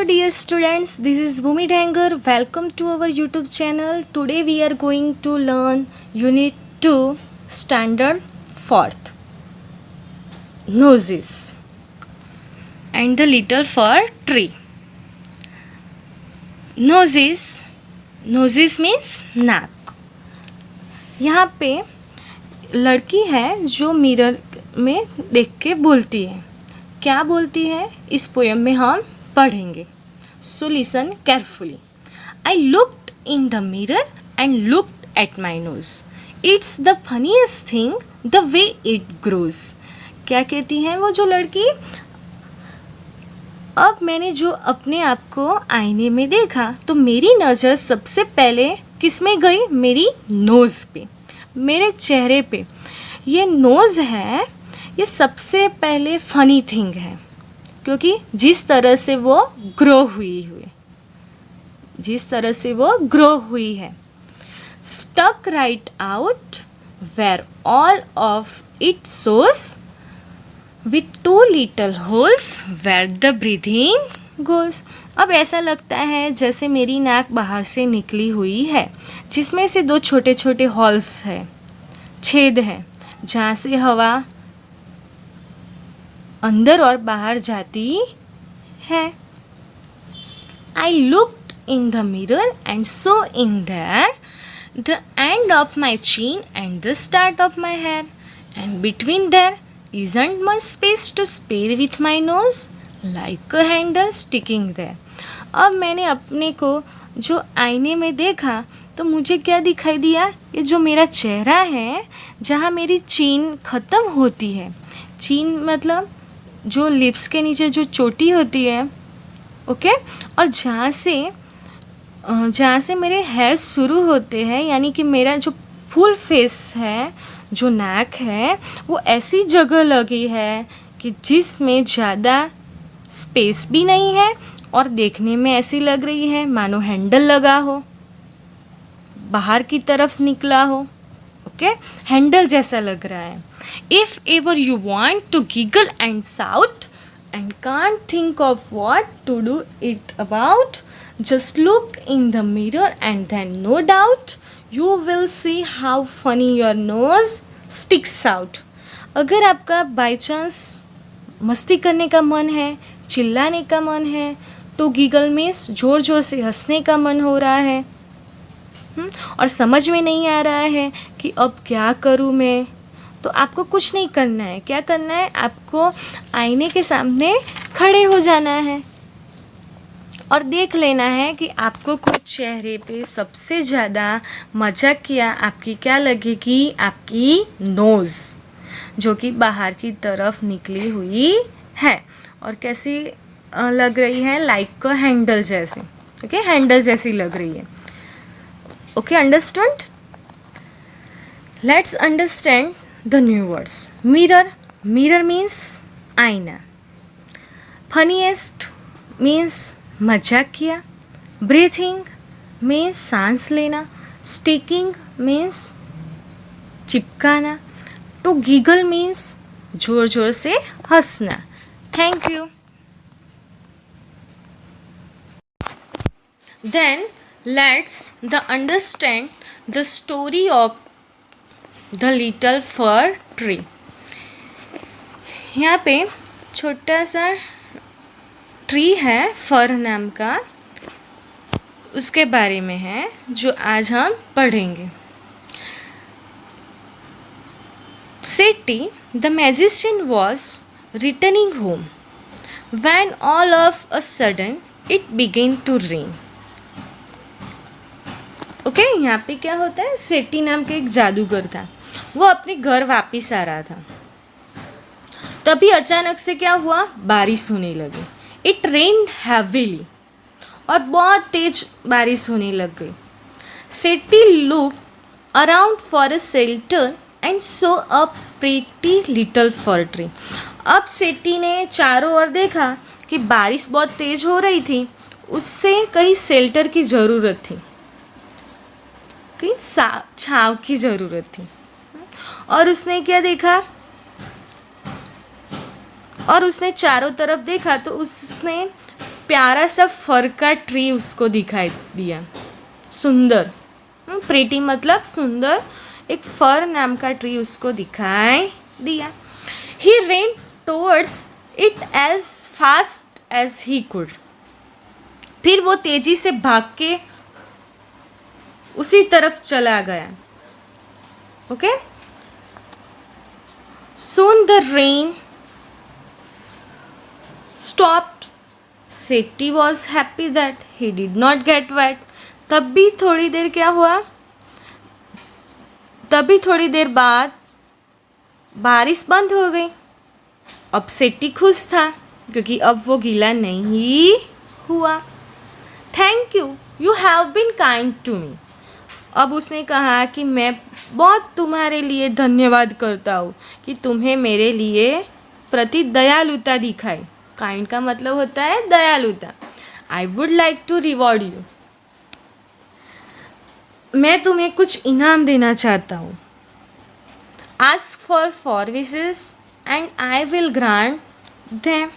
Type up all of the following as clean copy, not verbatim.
dear students, this is Bhumi Dhanger. Welcome to our YouTube channel. Today we are going to learn Unit 2, Standard 4th. Noses and the little fir tree. Noses means नाक. यहाँ पे लड़की है जो mirror में देख के बोलती है. क्या बोलती है इस पोएम में हम पढ़ेंगे. So listen carefully. I looked in the mirror and looked at my nose. It's the funniest thing the way it grows. क्या कहती है वो जो लड़की. अब मैंने जो अपने आप को आईने में देखा तो मेरी नज़र सबसे पहले किस में गई. मेरी नोज़ पे, मेरे चेहरे पे. ये नोज़ है, ये सबसे पहले फ़नी थिंग है क्योंकि जिस तरह से वो ग्रो हुई है. Stuck right out where all of it sews with 2 little holes where the breathing goes. अब ऐसा लगता है जैसे मेरी नाक बाहर से निकली हुई है जिसमें से 2 छोटे छोटे हॉल्स है, छेद है, जहाँ से हवा अंदर और बाहर जाती है. I looked in the mirror and saw in there the end of my chin and the start of my hair and between there isn't much space to spare with my nose like a handle sticking there. अब मैंने अपने को जो आईने में देखा तो मुझे क्या दिखाई दिया. ये जो मेरा चेहरा है जहाँ मेरी चीन ख़त्म होती है. चीन मतलब जो लिप्स के नीचे जो चोटी होती है, ओके. और जहाँ से मेरे हेयर शुरू होते हैं, यानी कि मेरा जो फुल फेस है, जो नाक है, वो ऐसी जगह लगी है कि जिसमें ज़्यादा स्पेस भी नहीं है और देखने में ऐसी लग रही है मानो हैंडल लगा हो, बाहर की तरफ निकला हो. ओके, हैंडल जैसा लग रहा है. If ever you want to giggle and shout and can't think of what to do it about, just look in the mirror and then no doubt you will see how funny your nose sticks out. अगर आपका by chance मस्ती करने का मन है, चिल्लाने का मन है, तो गीगल में ज़ोर ज़ोर से हंसने का मन हो रहा है और समझ में नहीं आ रहा है कि अब क्या करूँ मैं, तो आपको कुछ नहीं करना है. क्या करना है, आपको आईने के सामने खड़े हो जाना है और देख लेना है कि आपको कुछ चेहरे पे सबसे ज़्यादा मजाक किया आपकी क्या लगेगी. आपकी नोज़ जो कि बाहर की तरफ निकली हुई है और कैसी लग रही है, लाइक हैंडल जैसे. ओके, हैंडल जैसी लग रही है. Okay, understand. Let's understand the new words. Mirror means आईना. फनीएस्ट मीन्स मजाक किया. ब्रीथिंग मीन्स सांस लेना. स्टिकिंग मीन्स चिपकाना. टू गीगल मीन्स जोर जोर से हंसना. Thank you. Then let's the understand the story of the little fir tree. यहाँ पे छोटा सा ट्री है, फर नाम का, उसके बारे में है जो आज हम पढ़ेंगे. Setty the magician was returning home when all of a sudden it began to rain. Okay, यहाँ पे क्या होता है, सेटी नाम का एक जादूगर था. वो अपने घर वापस आ रहा था, तभी अचानक से क्या हुआ, बारिश होने लगी. इट रेन्ड हैवीली और बहुत तेज बारिश होने लग गई. Setty look around for a shelter and saw a pretty little fir tree. अब सेटी ने चारों ओर देखा कि बारिश बहुत तेज हो रही थी, उससे कहीं शेल्टर की ज़रूरत थी, कहीं छाँव की ज़रूरत थी. और उसने क्या देखा, और उसने चारों तरफ देखा तो उसने प्यारा सा फर का ट्री उसको दिखाई दिया, सुंदर, प्रीटी मतलब सुंदर, एक फर नाम का ट्री उसको दिखाई दिया। ही ran towards it as fast as he could. फिर वो तेजी से भाग के उसी तरफ चला गया। Okay, soon the rain stopped. Seti was happy that he did not get wet. तभी थोड़ी देर बाद बारिश बंद हो गई। अब सेठी खुश था क्योंकि अब वो गीला नहीं हुआ। Thank you, you have been kind to me. अब उसने कहा कि मैं बहुत तुम्हारे लिए धन्यवाद करता हूँ कि तुम्हें मेरे लिए प्रति दयालुता दिखाई। काइंड का मतलब होता है दयालुता। I would like to reward you. मैं तुम्हें कुछ इनाम देना चाहता हूँ। Ask for 4 wishes and I will grant them,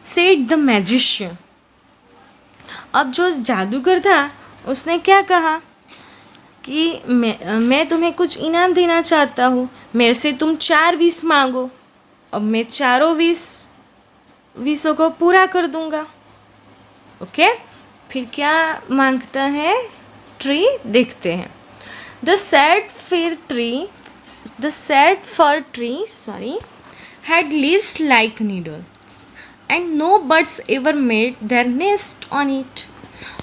said the magician. अब जो जादूगर था उसने क्या कहा कि मैं तुम्हें कुछ इनाम देना चाहता हूँ, मेरे से तुम 4 विश मांगो। अब मैं चारों विशों को पूरा कर दूंगा। ओके, फिर क्या मांगता है ट्री, देखते हैं। The sad fir tree had leaves like needles and no birds ever made their nest on it.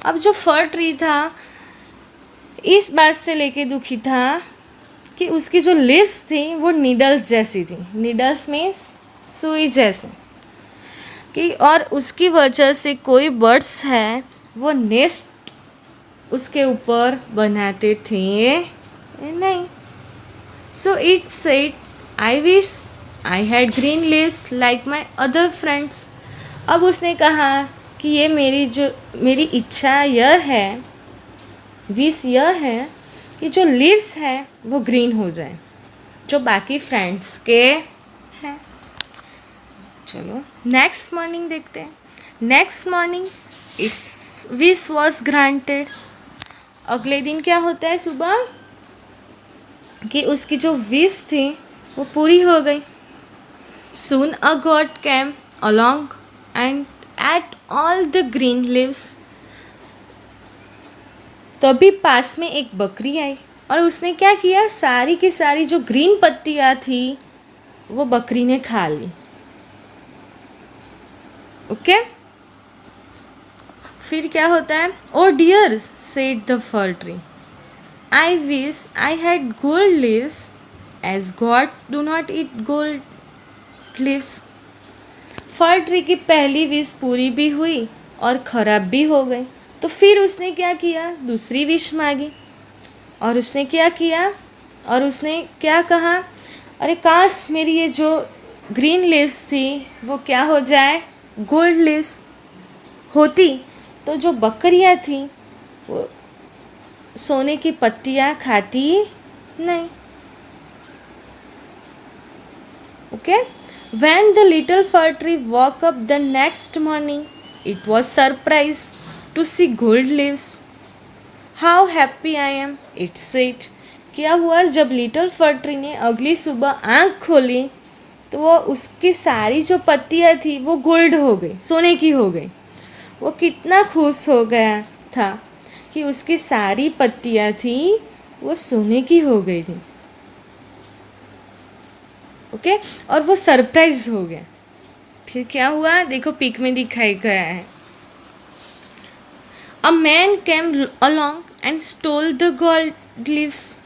अब जो फर ट्री था इस बात से लेके दुखी था कि उसकी जो लीव्स थी वो नीडल्स जैसी थी। नीडल्स मीन्स सुई जैसे कि, और उसकी वजह से कोई बर्ड्स है वो नेस्ट उसके ऊपर बनाते थे नहीं। So it said, I wish I had green leaves like my other friends. अब उसने कहा कि ये मेरी इच्छा यह है, विश यह है कि जो लीव्स हैं वो ग्रीन हो जाए जो बाकी फ्रेंड्स के हैं। चलो नेक्स्ट मॉर्निंग देखते हैं। Next morning it's wish was granted. अगले दिन क्या होता है सुबह कि उसकी जो विश थी वो पूरी हो गई। Soon a goat came along and ate all the green leaves. तभी पास में एक बकरी आई और उसने क्या किया, सारी की सारी जो ग्रीन पत्तियाँ थी वो बकरी ने खा ली। ओके, फिर क्या होता है, oh dear said the fir tree, I wish I had gold leaves as gods do not eat gold leaves. Fir tree की पहली विश पूरी भी हुई और ख़राब भी हो गई। तो फिर उसने क्या किया, दूसरी विश मांगी और उसने क्या किया, और उसने क्या कहा, अरे काश मेरी ये जो ग्रीन लीव्स थी वो क्या हो जाए, गोल्ड लीव्स होती तो जो बकरियाँ थी वो सोने की पत्तियाँ खाती नहीं। Okay, when the little fir tree woke up the next morning, it was surprised to see gold leaves. How happy I am, it said. क्या हुआ, जब लिटिल फर ट्री ने अगली सुबह आँख खोली तो वो उसकी सारी जो पत्तियाँ थी वो गोल्ड हो गई, सोने की हो गई। वो कितना खुश हो गया था कि उसकी सारी पत्तियाँ थी वो सोने की हो गई थी। ओके, और वो सरप्राइज हो गया। फिर क्या हुआ, देखो पिक में दिखाया गया है। A man came along and stole the gold leaves.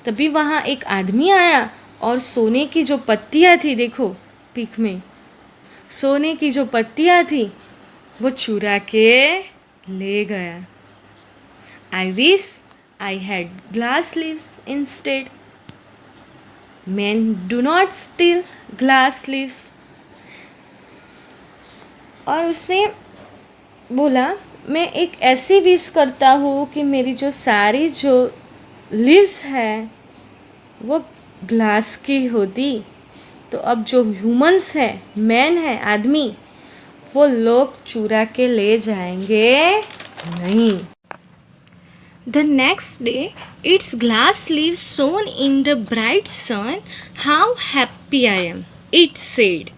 तभी वहाँ एक आदमी आया और सोने की जो पत्तियाँ थी, देखो पिक में सोने की जो पत्तियाँ थी वो चुरा के ले गया। आई wish I had glass leaves instead. Men do not steal glass leaves. और उसने बोला, मैं एक ऐसी विश करता हूँ कि मेरी जो सारी जो लीव्स है वो ग्लास की होती। तो अब जो ह्यूमंस है, मैन है, आदमी, वो लोग चुरा के ले जाएंगे नहीं। The next day, its glass leaves shone in the bright sun. How happy I am, it said.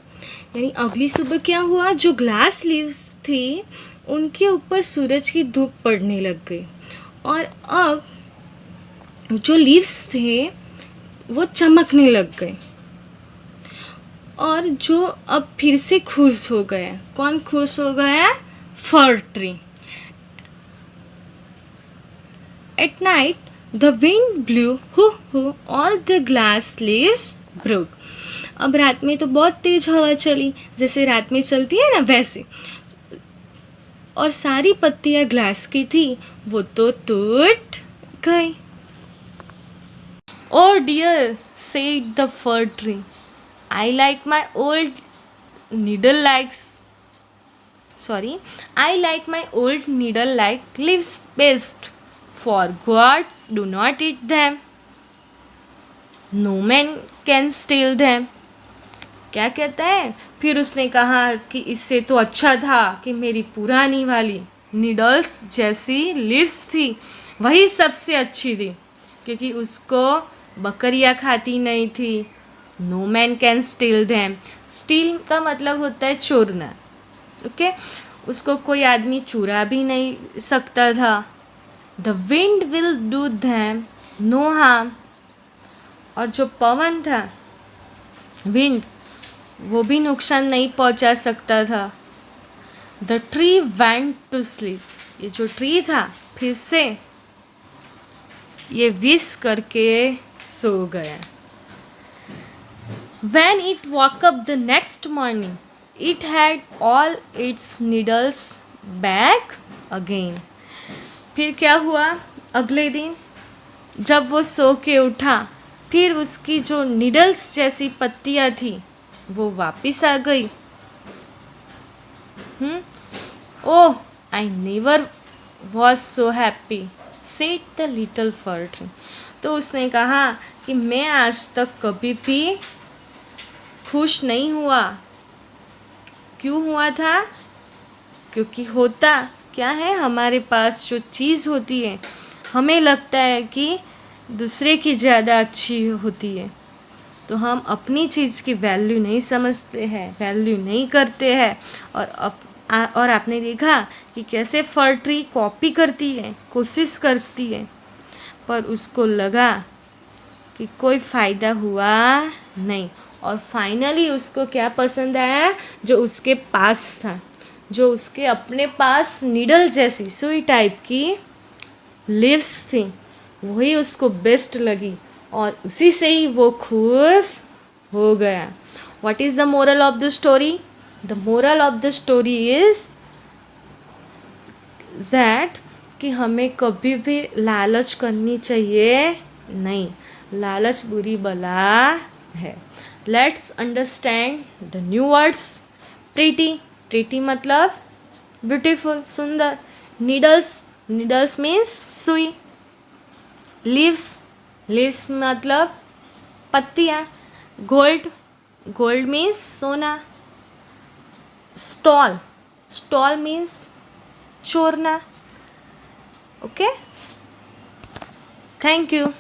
यानी अगली सुबह क्या हुआ, जो ग्लास लीव्स थी उनके ऊपर सूरज की धूप पड़ने लग गई और अब जो लीव्स थे वो चमकने लग गए और जो अब फिर से खुश हो गया। कौन खुश हो गया? फर tree. At night, the wind blew, hoo hoo, all the glass leaves broke. अब रात में तो बहुत तेज हवा चली, जैसे रात में चलती है ना वैसे, और सारी पत्तियां ग्लास की थी वो तो टूट गई। Oh dear, said the fir tree. I like my old needle-like leaves best. For gods do not eat them. No man can steal them. क्या कहता है? फिर उसने कहा कि इससे तो अच्छा था कि मेरी पुरानी वाली नीडल्स जैसी लीव्स थी वही सबसे अच्छी थी, क्योंकि उसको बकरियाँ खाती नहीं थी। No man can steal them. Steal का मतलब होता है चोरना। ओके, उसको कोई आदमी चुरा भी नहीं सकता था। The wind will do them no harm. और जो पवन था, विंड, वो भी नुकसान नहीं पहुंचा सकता था। The tree went to sleep. ये जो ट्री था फिर से ये विश करके सो गया। When it woke up the next morning, it had all its needles back again. फिर क्या हुआ? अगले दिन जब वो सो के उठा, फिर उसकी जो नीडल्स जैसी पत्तियाँ थी वो वापस आ गई। Oh, I never was so happy, said the little fir tree. तो उसने कहा कि मैं आज तक कभी भी खुश नहीं हुआ। क्यों हुआ था? क्योंकि होता क्या है, हमारे पास जो चीज़ होती है हमें लगता है कि दूसरे की ज़्यादा अच्छी होती है, तो हम अपनी चीज़ की वैल्यू नहीं समझते हैं, वैल्यू नहीं करते हैं। और आपने देखा कि कैसे फर ट्री कॉपी करती है, कोशिश करती है, पर उसको लगा कि कोई फ़ायदा हुआ नहीं। और फाइनली उसको क्या पसंद आया? जो उसके पास था, जो उसके अपने पास नीडल जैसी सुई टाइप की लीव्स थी, वही उसको बेस्ट लगी और उसी से ही वो खुश हो गया। What is the moral of the story? The moral of the story is that कि हमें कभी भी लालच करनी चाहिए नहीं। लालच बुरी बला है। Let's understand the new words. Pretty. Pretty मतलब ब्यूटीफुल, सुंदर। Needles means सुई। Leaves मतलब पत्तियाँ। Gold means सोना। Stall means चोरना। Okay? Thank you.